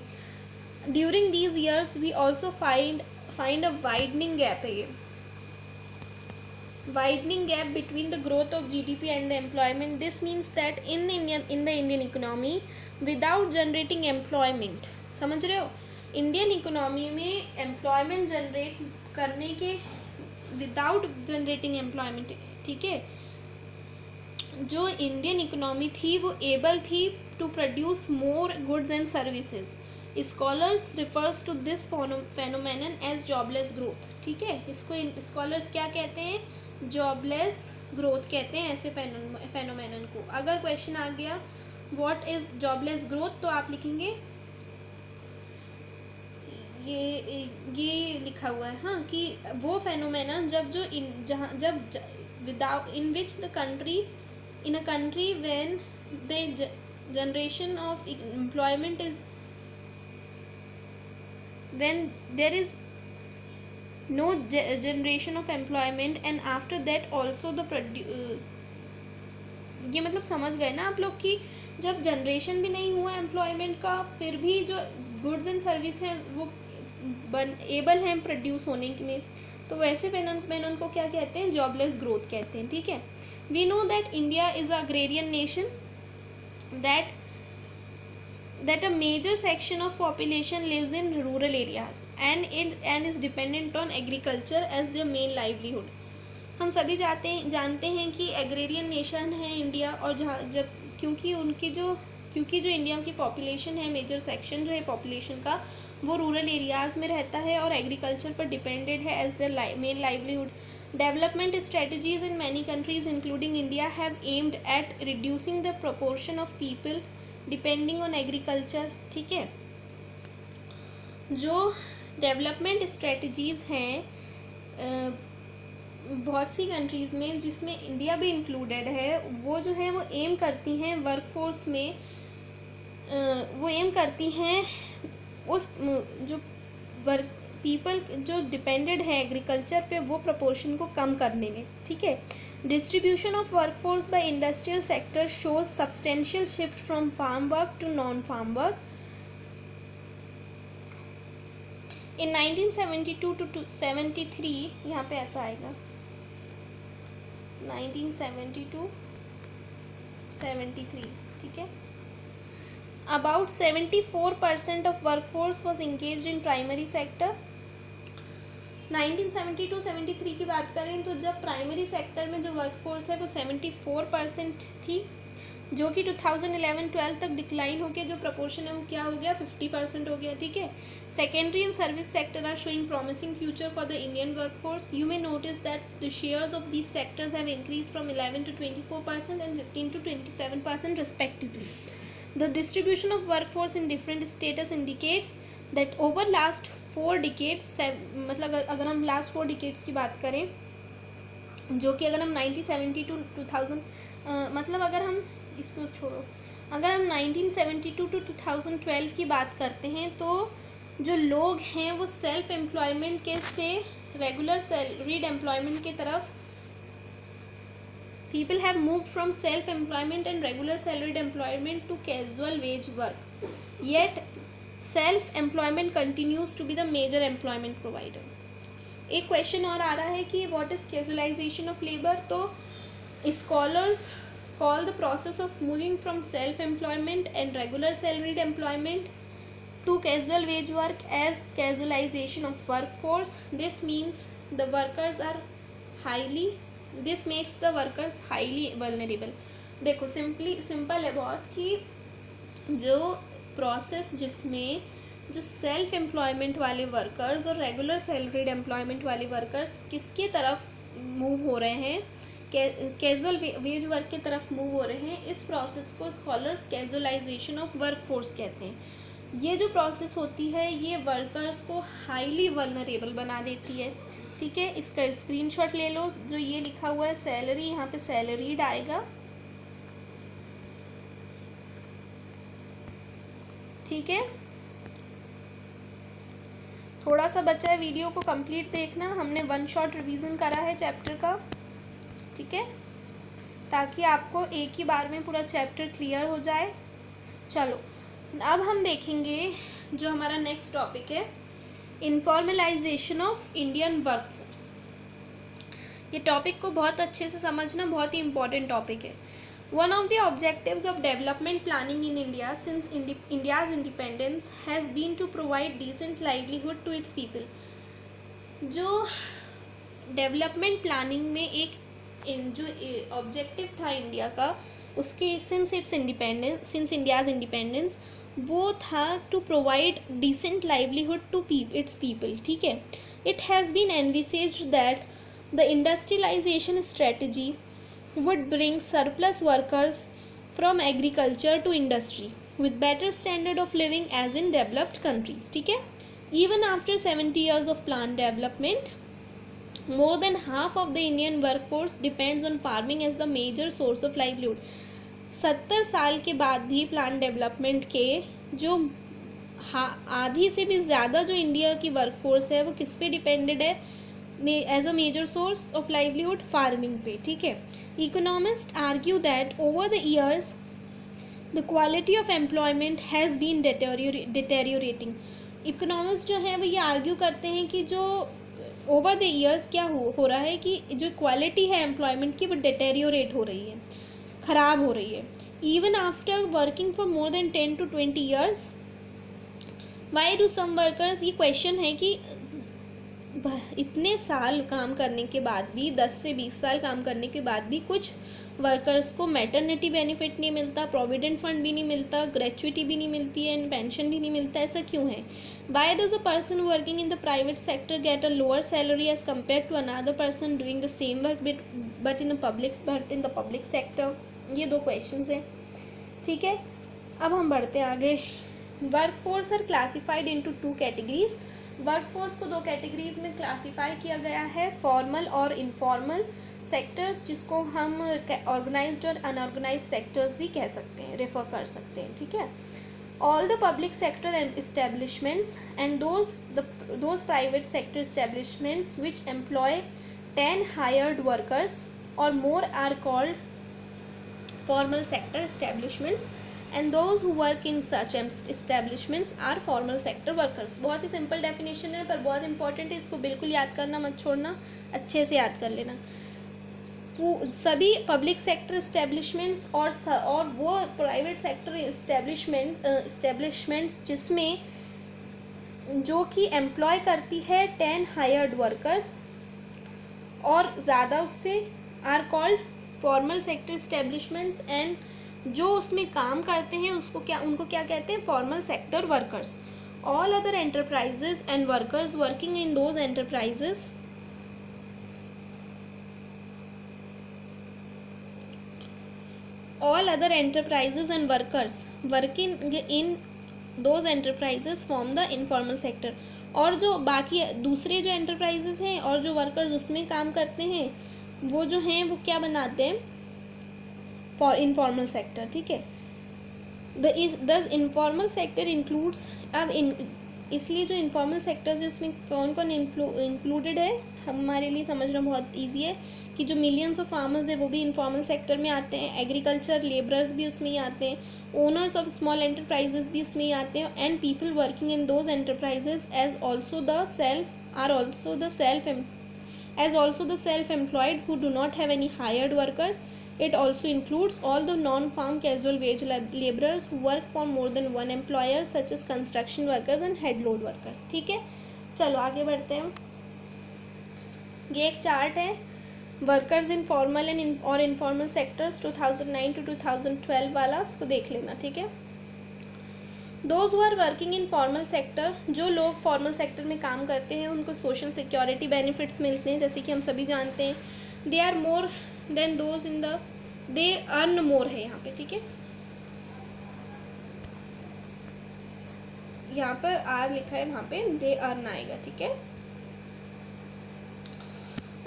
During these years we also find a widening gap between the growth of GDP and the employment. This means that in the Indian economy, without generating employment, समझ रहे हो, Indian economy में employment generate करने के, without generating employment, ठीक है, जो Indian economy थी वो एबल थी to produce more goods and services. Scholars refers to this phenomenon as jobless growth. ठीक है, इसको स्कॉलर्स क्या कहते हैं? जॉबलेस ग्रोथ कहते हैं ऐसे फेनोमेनन को। अगर क्वेश्चन आ गया व्हाट इज जॉबलेस ग्रोथ, तो आप लिखेंगे ये लिखा हुआ है, हाँ, कि वो फेनोमेनन जब without in which the country in a country when the generation of employment is when there is no generation of employment and after that also the ये मतलब समझ गए ना आप लोग कि जब जनरेशन भी नहीं हुआ एम्प्लॉयमेंट का, फिर भी जो गुड्स एंड सर्विस हैं वो एबल हैं प्रोड्यूस होने में, तो वैसे फेनोमेनन को क्या कहते हैं? जॉबलेस ग्रोथ कहते हैं। ठीक है, we know that India is an agrarian nation, that a major section of population lives in rural areas and is dependent on agriculture as their main livelihood। हम सभी जानते हैं कि एग्रेरियन नेशन है इंडिया, और क्योंकि जो इंडिया की पॉपुलेशन है, मेजर सेक्शन जो है पॉपुलेशन का, वो रूरल एरियाज़ में रहता है और एग्रीकल्चर पर डिपेंडेड है as their main livelihood. Development strategies in many countries, including India, have aimed at reducing the proportion of people depending on agriculture। ठीक है, जो डेवलपमेंट स्ट्रेटजीज़ हैं बहुत सी कंट्रीज़ में, जिसमें इंडिया भी इंक्लूडेड है, वो जो है वो एम करती हैं वर्कफोर्स में, वो एम करती हैं उस जो वर्क पीपल जो डिपेंडेड है एग्रीकल्चर पे, वो प्रोपोर्शन को कम करने में। ठीक है, distribution of workforce by industrial sector shows substantial shift from farm work to non farm work. In 1972 to 73, यहाँ पे ऐसा आएगा 1972 73। ठीक है, about 74% of workforce was engaged in primary sector। 1972-73 की बात करें तो जब प्राइमरी सेक्टर में जो वर्कफोर्स है वो 74% थी, जो कि 2011-12 तक डिक्लाइन होकर जो प्रपोर्शन है वो क्या हो गया? 50% हो गया। ठीक है, secondary and service sector are showing promising future for the Indian workforce. You may notice that the shares of these sectors have increase from 11 to 24% and 15 to 27% respectively। The distribution of workforce in different status indicates that over last 4 decades, मतलब अगर हम last 4 decades की बात करें, जो कि अगर हम 1970 to 2000 मतलब अगर हम इसको छोड़ो, अगर हम 1972 to 2012 की बात करते हैं, तो जो लोग हैं वो सेल्फ एम्प्लॉयमेंट के से रेगुलर सैलरीड एम्प्लॉयमेंट की तरफ, people have moved from self-employment and regular salaried employment to casual wage work, yet self-employment continues to be the major employment provider। एक क्वेश्चन और आ रहा है कि what is casualization of labor। तो scholars call the process of moving from self-employment and regular salaried employment to casual wage work as casualization of workforce। This makes the workers highly vulnerable। देखो simple है बहुत कि जो process जिसमें जो self employment वाले workers और regular salaried employment वाले वर्कर्स किसकी तरफ मूव हो रहे हैं? कैजुअल वेज वर्क की तरफ मूव हो रहे हैं। इस प्रोसेस को स्कॉलर्स कैजुअलाइजेशन ऑफ वर्कफोर्स कहते हैं। ये जो प्रोसेस होती है ये वर्कर्स को हाईली वल्नरेबल बना देती है। ठीक है, इसका स्क्रीनशॉट ले लो। जो ये लिखा हुआ है सैलरी, यहाँ पे सैलरीड आएगा। ठीक है, थोड़ा सा बचा है, वीडियो को कंप्लीट देखना। हमने 1 शॉट रिवीजन करा है चैप्टर का। ठीक है, ताकि आपको एक ही बार में पूरा चैप्टर क्लियर हो जाए। चलो अब हम देखेंगे जो हमारा नेक्स्ट टॉपिक है, इनफॉर्मलाइजेशन ऑफ इंडियन वर्कफोर्स। ये टॉपिक को बहुत अच्छे से समझना बहुत ही इम्पोर्टेंट टॉपिक है। One of the objectives of development planning in India since India's independence has been to provide decent livelihood to its people। जो डेवलपमेंट प्लानिंग में एक जो ऑब्जेक्टिव था इंडिया का उसके सिंस इंडियाज़ इंडिपेंडेंस, वो था to provide decent livelihood to its people, ठीक है. It has been envisaged that the industrialisation strategy would bring surplus workers from agriculture to industry with better standard of living as in developed countries, ठीक है. Even after 70 years of plant development, more than half of the Indian workforce depends on farming as the major source of livelihood. 70 साल के बाद भी plant development के जो आधी से भी ज़्यादा जो इंडिया की वर्कफोर्स है वो किस पे डिपेंडेड है as a major source of livelihood, farming पे, ठीक है. Economist argue that over the years the quality of employment has been deteriorating. Economist जो है वो ये आर्ग्यू करते हैं कि जो ओवर द ईयर्स क्या हो रहा है कि जो क्वालिटी है एम्प्लॉयमेंट की वो डिटेरियोरेट हो रही है, ख़राब हो रही है. Even after working for more than 10 to 20 years, why do some workers, ये क्वेश्चन है कि इतने साल काम करने के बाद भी, 10 से 20 साल काम करने के बाद भी कुछ वर्कर्स को मैटरनिटी बेनिफिट नहीं मिलता, प्रोविडेंट फंड भी नहीं मिलता, ग्रेचुइटी भी नहीं मिलती है, पेंशन भी नहीं मिलता, ऐसा क्यों है? Why does a person working in the private sector get a lower salary as compared to another person doing the same work but in the public sector? ये दो क्वेश्चंस हैं, ठीक है. अब हम बढ़ते हैं आगे. Workforce are classified into 2 categories. Workforce को 2 कैटेगरीज में क्लासीफाई किया गया है, फॉर्मल और इनफॉर्मल सेक्टर्स, जिसको हम ऑर्गेनाइज्ड और अनऑर्गेनाइज्ड सेक्टर्स भी कह सकते हैं, रेफर कर सकते हैं, ठीक है. All the public sector establishments and those private sector establishments which employ 10 hired workers और more are called formal sector establishments and those who work in such establishments are formal sector workers. बहुत ही simple definition है पर बहुत important है, इसको बिल्कुल याद करना मत छोड़ना, अच्छे से याद कर लेना. तो सभी पब्लिक सेक्टर इस्टेब्लिशमेंट्स और वो प्राइवेट सेक्टर इस्टेब्लिशमेंट्स जिसमें जो कि एम्प्लॉय करती है 10 हायर्ड वर्कर्स और ज़्यादा उससे, are called formal sector establishments, and जो उसमें काम करते हैं उनको क्या कहते हैं? Formal sector workers. All other enterprises and workers working in those enterprises form the informal sector. और जो बाकी दूसरे जो एंटरप्राइजेज हैं और जो वर्कर्स उसमें काम करते हैं वो जो हैं वो क्या बनाते हैं? फॉर इनफॉर्मल सेक्टर, ठीक है. दस इनफॉर्मल सेक्टर इंक्लूड्स, अब इसलिए जो इनफॉर्मल सेक्टर्स है उसमें कौन कौन इंक्लूडेड है हमारे लिए समझना बहुत ईजी है कि जो मिलियंस ऑफ फार्मर्स है वो भी इनफॉर्मल सेक्टर में आते हैं, एग्रीकल्चर लेबरर्स भी उसमें ही आते हैं, ओनर्स ऑफ स्मॉल एंटरप्राइजेस भी उसमें ही आते हैं, and people working in those enterprises as also the self employed who do not have any hired workers. It also includes all the non-farm casual wage laborers who work for more than one employer such as construction workers and head load workers, ठीक है. चलो आगे बढ़ते हैं. ये एक chart है workers in formal and और इनफॉर्मल सेक्टर्स 2009 to 2012 वाला, उसको देख लेना, ठीक है. Those who are working in formal sector, जो लोग फॉर्मल सेक्टर में काम करते हैं उनको सोशल सिक्योरिटी बेनिफिट्स मिलते हैं, जैसे कि हम सभी जानते हैं. They are more than those in the, they earn more है यहाँ पे, ठीक है. यहाँ पर आर लिखा है, वहाँ पे दे अर्न आएगा, ठीक है.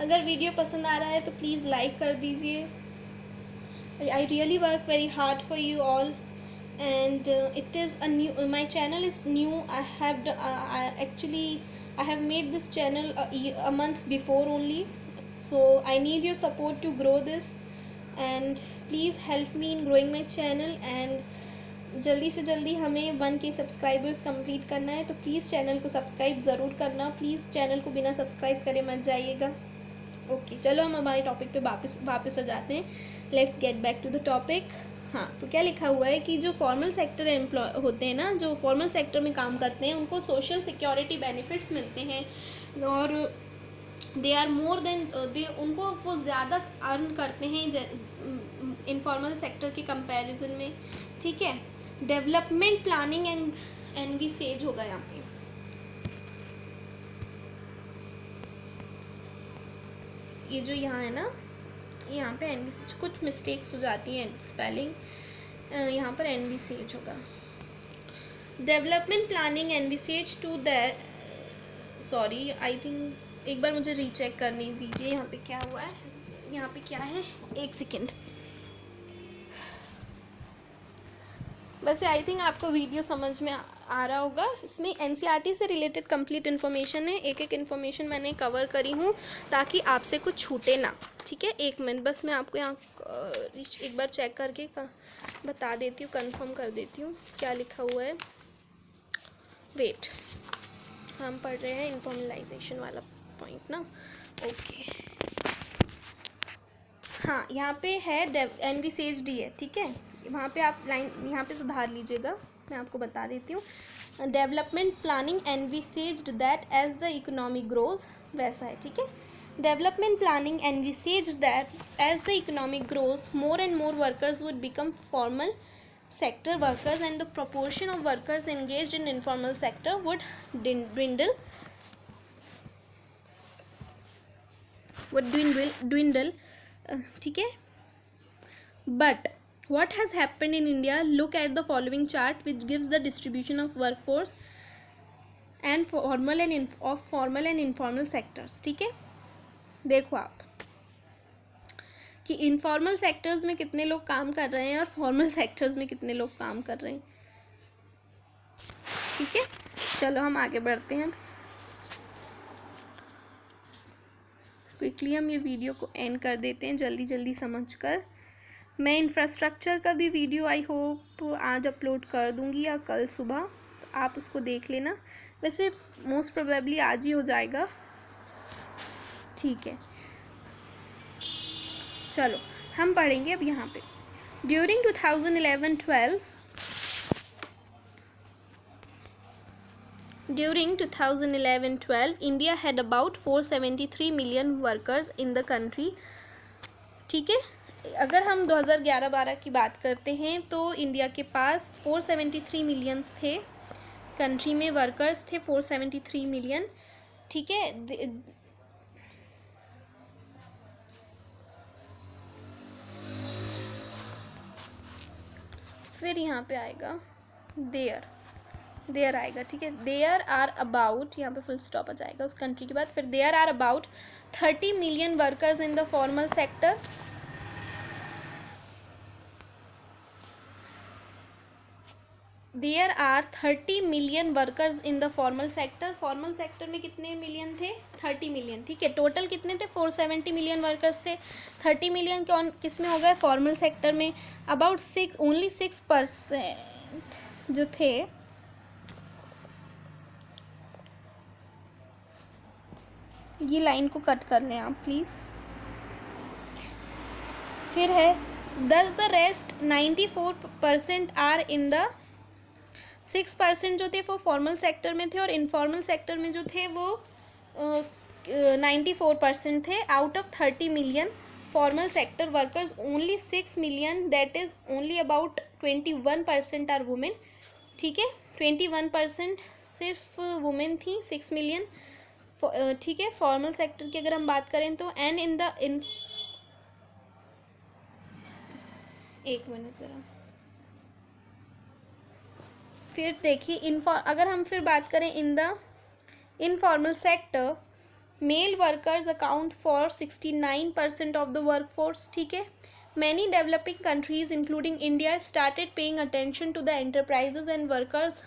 अगर वीडियो पसंद आ रहा है तो प्लीज़ लाइक कर दीजिए. I really work very hard for you all and it is a new, my channel is new. I have made this channel a month before only, so I need your support to grow this, and please help me in growing my channel. and जल्दी से जल्दी हमें 1K subscribers complete करना है, तो please channel को subscribe ज़रूर करना. प्लीज़ चैनल को बिना सब्सक्राइब करे मत जाइएगा. ओके, चलो हम हमारे टॉपिक पे वापस आ जाते हैं. Let's get back to the topic. हाँ, तो क्या लिखा हुआ है कि जो फॉर्मल सेक्टर एम्प्लॉय होते हैं ना, जो फॉर्मल सेक्टर में काम करते हैं, उनको सोशल सिक्योरिटी बेनिफिट्स मिलते हैं और दे आर मोर देन दे, उनको वो ज़्यादा अर्न करते हैं इनफॉर्मल सेक्टर के कंपैरिजन में, ठीक है। डेवलपमेंट प्लानिंग एंड एनविसेज होगा यहाँ पे। ये जो यहाँ है ना, यहाँ पे एनविसेज, कुछ मिस्टेक्स हो जाती हैं स्पेलिंग, यहाँ पर एनविसेज होगा। Development planning envisages to that, sorry I think एक बार मुझे रीचेक करने दीजिए यहाँ पे क्या हुआ है, यहाँ पे क्या है, एक सेकेंड। वैसे आई थिंक आपको वीडियो समझ में आ रहा होगा। इसमें एनसीईआरटी से रिलेटेड कंप्लीट इन्फॉर्मेशन है, एक एक इन्फॉर्मेशन मैंने कवर करी हूँ ताकि आपसे कुछ छूटे ना, ठीक है। एक मिनट बस मैं आपको यहाँ एक बार चेक करके बता देती हूँ, कंफर्म कर देती हूँ क्या लिखा हुआ है। वेट, हम पढ़ रहे हैं इनफॉर्मलाइजेशन वाला पॉइंट ना, ओके। हाँ, यहाँ पे है एनविसेज डी है, ठीक है। वहाँ पे आप लाइन यहाँ पे सुधार लीजिएगा, मैं आपको बता देती हूँ। Development planning envisaged that as the economy grows, वैसा है, ठीक है। Development planning envisaged that as the economy grows more and more workers would become formal sector workers and the proportion of workers engaged in informal sector would dwindle, ठीक है। But what has happened in India? Look at the following chart which gives the distribution of workforce and formal and informal sectors, ठीक है। देखो आप कि informal sectors में कितने लोग काम कर रहे हैं और फॉर्मल सेक्टर्स में कितने लोग काम कर रहे हैं, ठीक है। चलो हम आगे बढ़ते हैं। क्विकली हम ये वीडियो को एंड कर देते हैं जल्दी जल्दी समझकर। मैं इंफ्रास्ट्रक्चर का भी वीडियो आई होप आज अपलोड कर दूंगी या कल सुबह, तो आप उसको देख लेना। वैसे मोस्ट प्रोबेबली आज ही हो जाएगा, ठीक है। चलो हम पढ़ेंगे अब यहाँ पे। During 2011-12 India had about 473 million workers in the country, ठीक है। अगर हम 2011-12 की बात करते हैं तो इंडिया के पास 473 मिलियंस थे, कंट्री में वर्कर्स थे 473 मिलियन, ठीक है। फिर यहाँ पे आएगा देयर आएगा, ठीक है। देयर आर अबाउट, यहाँ पे फुल स्टॉप आ जाएगा उस कंट्री के बाद। फिर there are about 30 million workers in the formal sector, there are 30 million workers in the formal sector. Formal sector में कितने मिलियन थे? 30 मिलियन, ठीक है। टोटल कितने थे? 470 मिलियन वर्कर्स थे। 30 मिलियन कौन किस में हो गए? फॉर्मल सेक्टर में। अबाउट ओनली 6% जो थे ये लाइन को कट कर लें आप प्लीज़। फिर है thus the rest 94% are in the 6% जो थे वो फॉर्मल सेक्टर में थे और इनफॉर्मल सेक्टर में जो थे वो 94% थे। Out of 30 million formal sector workers only 6 million, that is only about 21% are women, ठीक है। 21% सिर्फ वुमेन थी, 6 मिलियन, ठीक है। फॉर्मल सेक्टर की अगर हम बात करें तो एंड एक मिनट ज़रा, फिर देखिए अगर हम फिर बात करें in the informal sector, male workers account for 69% of the work force, ठीक है। Many developing countries including India started paying attention to the enterprises and workers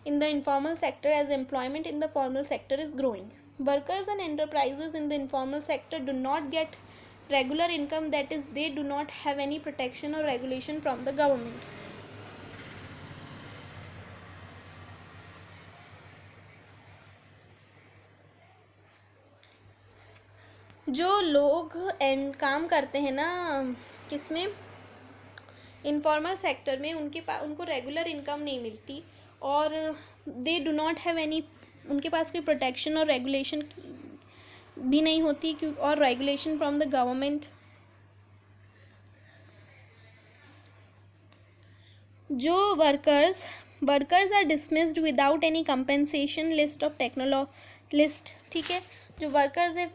in the informal sector as employment in the formal sector is growing. Workers and enterprises in the informal sector do not get regular income, that is they do not have any protection or regulation from the government. जो लोग काम करते हैं ना किसमें, informal sector में, उनको regular income नहीं मिलती और they do not have any, उनके पास कोई प्रोटेक्शन और रेगुलेशन भी नहीं होती क्यों, और रेगुलेशन फ्रॉम द गवर्नमेंट। जो workers are dismissed without any compensation list of list, ठीक है, जो वर्कर्स है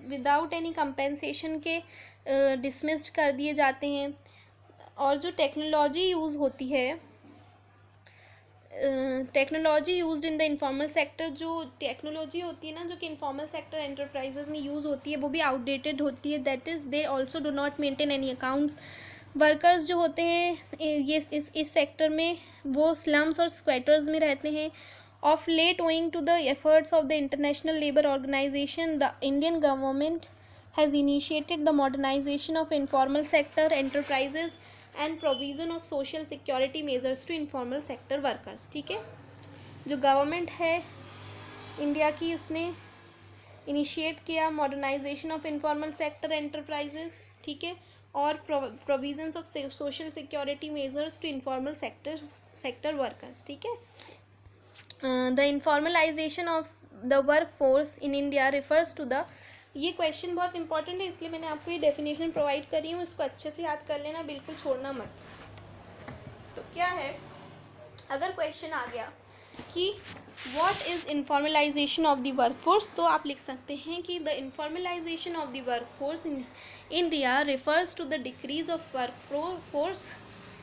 विदाउट एनी कंपेंसेशन के डिसमिस्ड कर दिए जाते हैं। और जो टेक्नोलॉजी यूज़ होती है, technology used in the informal sector, जो टेक्नोलॉजी होती है ना जो कि इनफॉर्मल सेक्टर एंटरप्राइजेज में यूज़ होती है, वो भी आउटडेटेड होती है। That is they also do not maintain any accounts. Workers जो होते हैं ये इस सेक्टर में, वो स्लम्स और स्क्वेटर्स में रहते हैं। Of late owing to the efforts of the international labour organisation, the Indian government has initiated the modernisation of informal sector enterprises and provision of social security measures to informal sector workers. ठीक है, जो government है India की, उसने initiate किया modernisation of informal sector enterprises, ठीक है, और provisions of social security measures to informal sector workers. ठीक है, the informalisation of the work force in India refers to the, ये क्वेश्चन बहुत इंपॉर्टेंट है इसलिए मैंने आपको ये डेफिनेशन प्रोवाइड करी हूँ, इसको अच्छे से याद कर लेना, बिल्कुल छोड़ना मत। तो क्या है, अगर क्वेश्चन आ गया कि what is informalisation of the work force, तो आप लिख सकते हैं कि the informalisation of the work force in India refers to the decrease of work force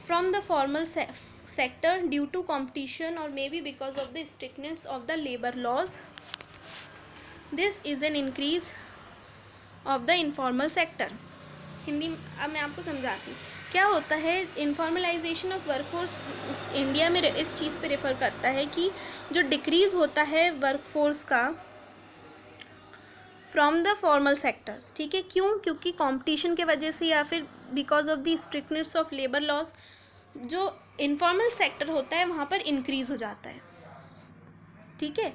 from the formal sector due to competition और may be because of the strictness of the labour laws. This is an increase of the informal sector. Hindi अब मैं आपको समझाती हूँ क्या होता है। Informalisation of workforce India में इस चीज़ पे रेफ़र करता है कि जो डिक्रीज़ होता है वर्कफोर्स का फ्रॉम द फॉर्मल सेक्टर्स, ठीक है, क्यों, क्योंकि कंपटीशन के वजह से या फिर because of the strictness of labour laws, जो इनफॉर्मल सेक्टर होता है वहाँ पर इंक्रीज़ हो जाता है। ठीक है,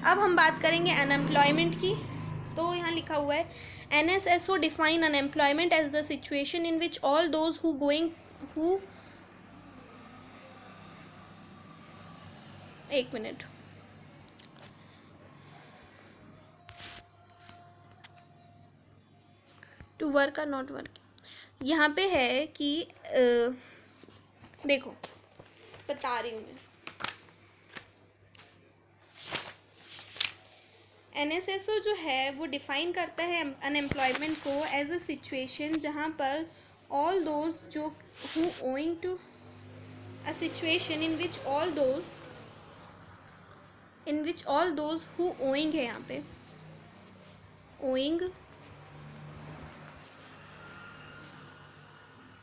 अब हम बात करेंगे अनएम्प्लॉयमेंट की। तो यहाँ लिखा हुआ है NSSO define unemployment as the situation in which all those एक मिनट, to work are not work, यहाँ पे है कि देखो बता रही हूँ मैं, NSSO जो है वो डिफ़ाइन करता है अनएम्प्लॉयमेंट को एज अ सिचुएशन जहाँ पर ऑल दोज जो who owing to a situation in which all those who owing है, यहाँ पे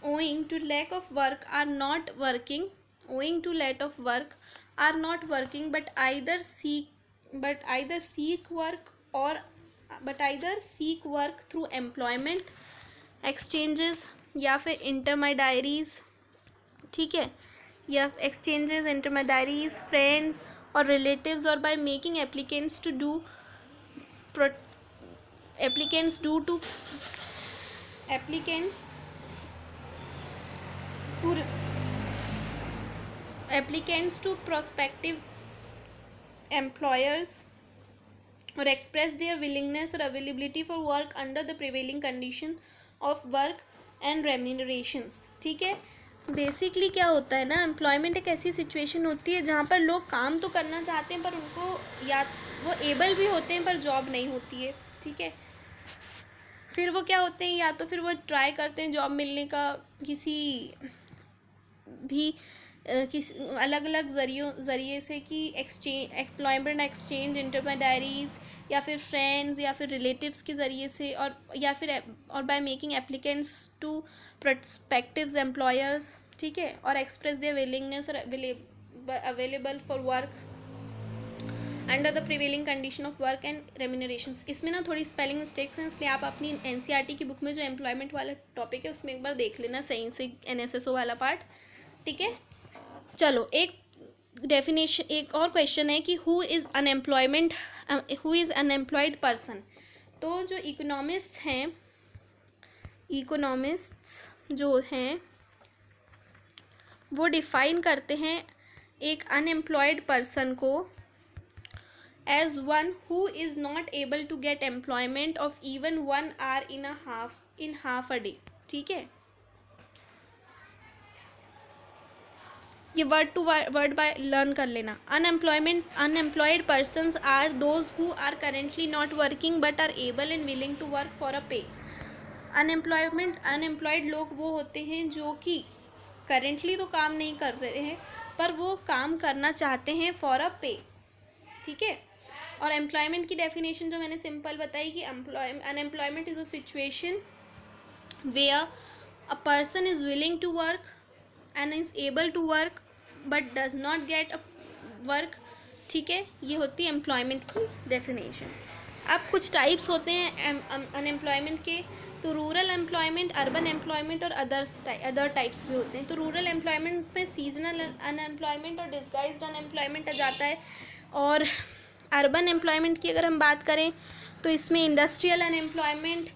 owing to lack of work are not working, owing to lack of work are not working but either seek work through employment exchanges या फिर intermediaries, ठीक है, या exchanges, intermediaries, friends और relatives, और by making applicants to prospective employers or express their willingness or availability for work under the prevailing condition of work and remunerations। ठीक है, basically क्या होता है ना, एम्प्लॉयमेंट एक ऐसी सिचुएशन होती है जहाँ पर लोग काम तो करना चाहते हैं पर उनको या वो एबल भी होते हैं पर जॉब नहीं होती है। ठीक है, फिर वो क्या होते हैं, या तो फिर वो ट्राई करते हैं जॉब मिलने का किसी अलग अलग ज़रिए से, कि एम्प्लॉयमेंट एक्सचेंज, इंटरमीडियरीज या फिर फ्रेंड्स या फिर रिलेटिव्स के ज़रिए से, और by making applicants to prospective employers. ठीक है, और एक्सप्रेस देयर विलिंगनेस और available for work under the prevailing condition of work and remunerations. इसमें ना थोड़ी स्पेलिंग मिस्टेक्स हैं, इसलिए आप अपनी NCERT की बुक में जो एम्प्लॉयमेंट वाला टॉपिक है उसमें एक बार देख लेना सही से, NSSO वाला पार्ट। ठीक है, चलो एक डेफिनेशन, एक और क्वेश्चन है कि हु इज़ अनएम्प्लॉयड पर्सन। तो जो इकोनॉमिस्ट्स जो हैं वो डिफ़ाइन करते हैं एक अनएम्प्लॉयड पर्सन को as one who is not able to get employment of even 1 hour in half a day. ठीक है, ये word to word by learn कर लेना. Unemployed persons are those who are currently not working but are able and willing to work for a pay. Unemployed लोग वो होते हैं जो कि करेंटली तो काम नहीं कर रहे हैं पर वो काम करना चाहते हैं फॉर अ पे. ठीक है, और एम्प्लॉयमेंट की डेफिनेशन जो मैंने सिंपल बताई कि unemployment is a situation where a person is willing to work and is able to work but does not get a work. ठीक है, ये होती है एम्प्लॉयमेंट की डेफिनेशन. अब कुछ टाइप्स होते हैं अनएम्प्लॉयमेंट के. तो रूरल एम्प्लॉयमेंट, अर्बन एम्प्लॉयमेंट और अदर टाइप्स भी होते हैं. तो रूरल एम्प्लॉयमेंट में सीजनल अनएम्प्लॉयमेंट और डिस्गाइज्ड अनएम्प्लॉयमेंट आ जाता है. और अर्बन एम्प्लॉयमेंट की अगर हम बात करें तो इसमें industrial unemployment,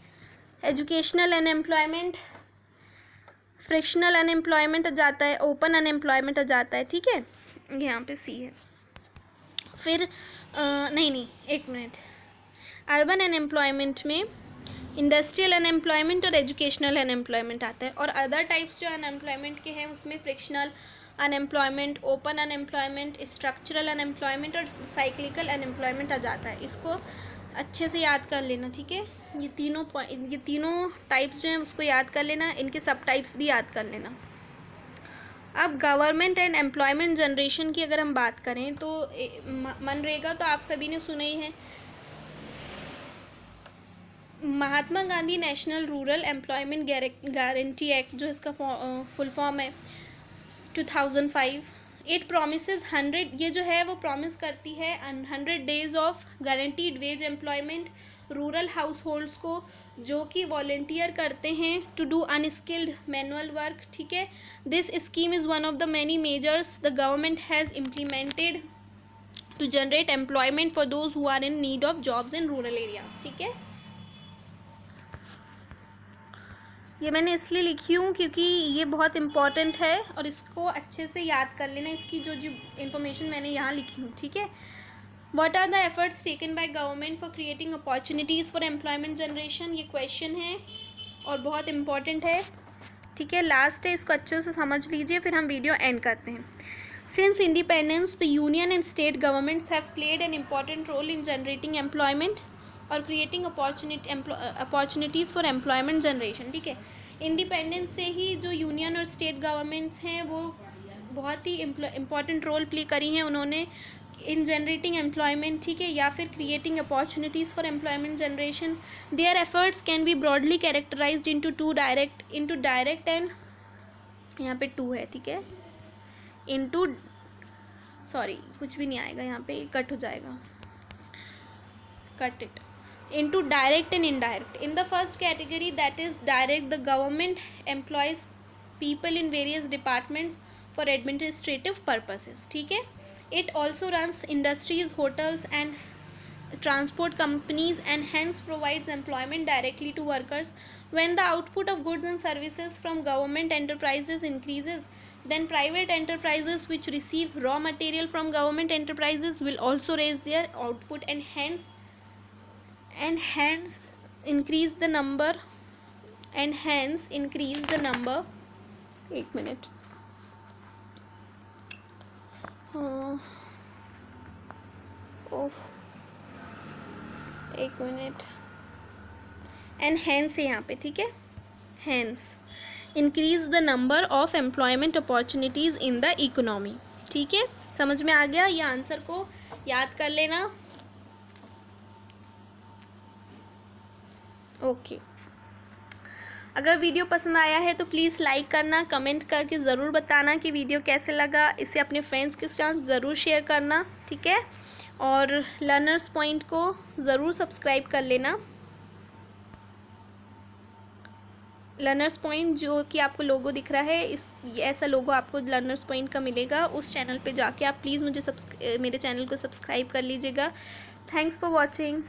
educational unemployment, frictional unemployment आ जाता है, ओपन अनएम्प्लॉयमेंट आ जाता है. ठीक है, यहाँ पे सी है. फिर नहीं एक मिनट. अर्बन अनएम्प्लॉयमेंट में इंडस्ट्रियल अनएम्प्लॉयमेंट और एजुकेशनल अनएम्प्लॉयमेंट आता है. और अदर टाइप्स जो अनएम्प्लॉयमेंट के हैं उसमें frictional unemployment, open unemployment, structural unemployment और साइक्लिकल अनएम्प्लॉयमेंट आ जाता है. इसको अच्छे से याद कर लेना. ठीक है, ये तीनों टाइप्स जो हैं उसको याद कर लेना, इनके सब टाइप्स भी याद कर लेना. अब गवर्नमेंट एंड एम्प्लॉयमेंट जनरेशन की अगर हम बात करें तो मनरेगा तो आप सभी ने सुना ही है. Mahatma Gandhi National Rural Employment Guarantee Act जो इसका फुल फॉर्म है 2005. इट प्रोमिसेस 100, ये जो है वो प्रॉमिस करती है 100 days of guaranteed wage employment rural households को जो कि वॉल्टियर करते हैं to do unskilled manual work. ठीक है, this scheme is one of the many measures the government has implemented to generate employment for those who are in need of jobs in rural areas. ठीक है, ये मैंने इसलिए लिखी हूँ क्योंकि ये बहुत इम्पॉर्टेंट है और इसको अच्छे से याद कर लेना. इसकी जो इन्फॉर्मेशन मैंने यहाँ लिखी हूँ. ठीक है, what are the efforts taken by government for creating opportunities for employment generation, ये क्वेश्चन है और बहुत इम्पॉर्टेंट है. ठीक है, लास्ट है, इसको अच्छे से समझ लीजिए फिर हम वीडियो एंड करते हैं. Since independence the union and state governments have played an important role in generating employment और creating opportunities for employment generation. ठीक है, इंडिपेंडेंस से ही जो यूनियन और स्टेट गवर्नमेंट्स हैं वो बहुत ही इम्पॉर्टेंट रोल प्ले करी हैं उन्होंने इन जनरेटिंग एम्प्लॉयमेंट. ठीक है, या फिर creating opportunities for employment generation. Their efforts can be broadly characterised into direct and, यहाँ पे 2 है. ठीक है, कुछ भी नहीं आएगा यहाँ पे, कट हो जाएगा, cut it. Into direct and indirect. In the first category, that is direct, the government employs people in various departments for administrative purposes. ठीक है, it also runs industries, hotels and transport companies and hence provides employment directly to workers. When the output of goods and services from government enterprises increases, then private enterprises which receive raw material from government enterprises will also raise their output and hence increase the number एक minute एक minute and hence है यहाँ पे. ठीक है, hence increase the number of employment opportunities in the economy. ठीक है, समझ में आ गया, ये आंसर को याद कर लेना. ओके, अगर वीडियो पसंद आया है तो प्लीज़ लाइक करना, कमेंट करके ज़रूर बताना कि वीडियो कैसे लगा. इसे अपने फ्रेंड्स के साथ ज़रूर शेयर करना. ठीक है, और लर्नर्स पॉइंट को ज़रूर सब्सक्राइब कर लेना. लर्नर्स पॉइंट जो कि आपको लोगो दिख रहा है, ऐसा लोगो आपको लर्नर्स पॉइंट का मिलेगा. उस चैनल पे जाके आप प्लीज़ मेरे चैनल को सब्सक्राइब कर लीजिएगा. Thanks for watching.